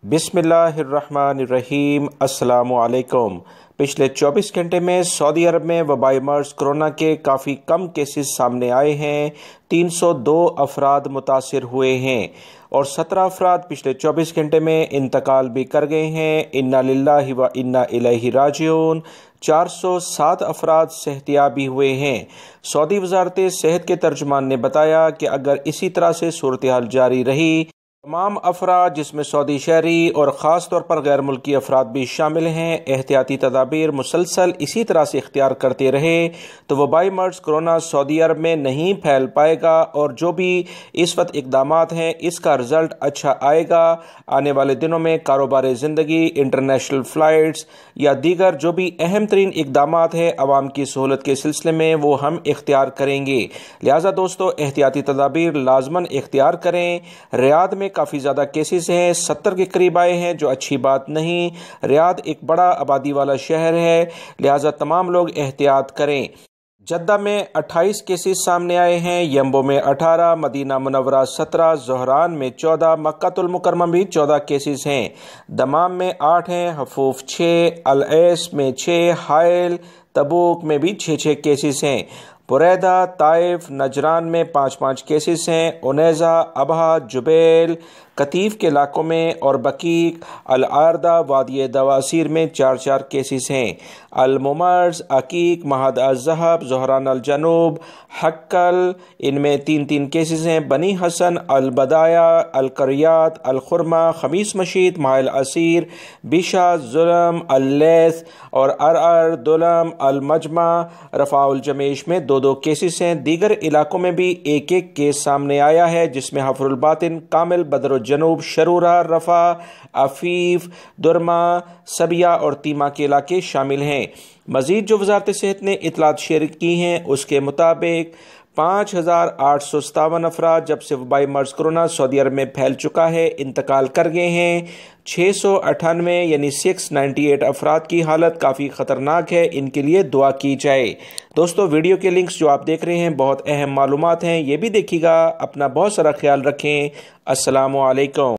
بسم اللہ الرحمن الرحیم۔ السلام علیکم۔ پچھلے 24 گھنٹے میں سعودی عرب میں وبائی مرض کرونا کے کافی کم کیسز سامنے آئے ہیں۔ 302 افراد متاثر ہوئے ہیں اور 17 افراد پچھلے 24 گھنٹے میں انتقال بھی کر گئے ہیں۔ انا للہ و انا الیہ راجعون۔ 407 افراد صحتیاب بھی ہوئے ہیں۔ سعودی وزارت صحت کے ترجمان نے بتایا کہ اگر اسی طرح سے صورتحال جاری رہی، تمام افراد جس میں سعودی شہری اور خاص طور پر غیر ملکی افراد بھی شامل ہیں، احتیاطی تدابیر مسلسل اسی طرح سے اختیار کرتے رہے تو وبائی مرض کرونا سعودی عرب میں نہیں پھیل پائے گا، اور جو بھی اس وقت اقدامات ہیں اس کا رزلٹ اچھا آئے گا۔ آنے والے دنوں میں کاروبار زندگی، انٹرنیشنل فلائٹس یا دیگر جو بھی اہم ترین اقدامات ہیں عوام کی سہولت کے سلسلے میں وہ ہم اختیار کریں گے، لہٰذا دوستو احتیاطی تدابیر لازماً اختیار کریں۔ ریاض میں کافی زیادہ کیسز ہیں، 70 کے قریب آئے ہیں، جو اچھی بات نہیں۔ ریاض ایک بڑا آبادی والا شہر ہے، لہٰذا تمام لوگ احتیاط کریں۔ جدہ میں 28 کیسز سامنے آئے ہیں، یمبو میں 18، مدینہ منورہ 17، زہران میں 14، مکہ المکرمہ بھی 14 کیسز ہیں، دمام میں 8 ہیں، حفوف 6، العیس میں 6، حائل تبوک میں بھی 6 کیسز ہیں، بریدہ، طائف، نجران میں 5 کیسز ہیں، انیزہ، ابہا، جبیل، قطیف کے علاقوں میں اور بقیق، العارضہ، وادی دواسیر میں 4 کیسز ہیں، الممرز، عقیق، مہد الذہب، زہران الجنوب، حکل، ان میں 3 کیسز ہیں، بنی حسن، البدایہ، القریات، الخرمہ، خمیس مشید، مائل اسیر، بشا، ظلم، اللیث اور ارعر، دلم، المجمع، رفاع الجمیش میں 2 کیسز ہیں۔ دیگر علاقوں میں بھی ایک کیس سامنے آیا ہے، جس میں حفر الباطن، کامل، بدر الجنوب، شرورہ، رفح، عفیف، درما، سبیہ اور تیمہ کے علاقے شامل ہیں۔ مزید جو وزارت صحت نے اطلاعات شیئر کی ہیں اس کے مطابق 5857 افراد جب سے وبائی مرض کرونا سعودی عرب میں پھیل چکا ہے انتقال کر گئے ہیں۔ 698 یعنی 698 افراد کی حالت کافی خطرناک ہے، ان کے لیے دعا کی جائے۔ دوستو ویڈیو کے لنکس جو آپ دیکھ رہے ہیں بہت اہم معلومات ہیں، یہ بھی دیکھیے گا۔ اپنا بہت سارا خیال رکھیں۔ السلام علیکم۔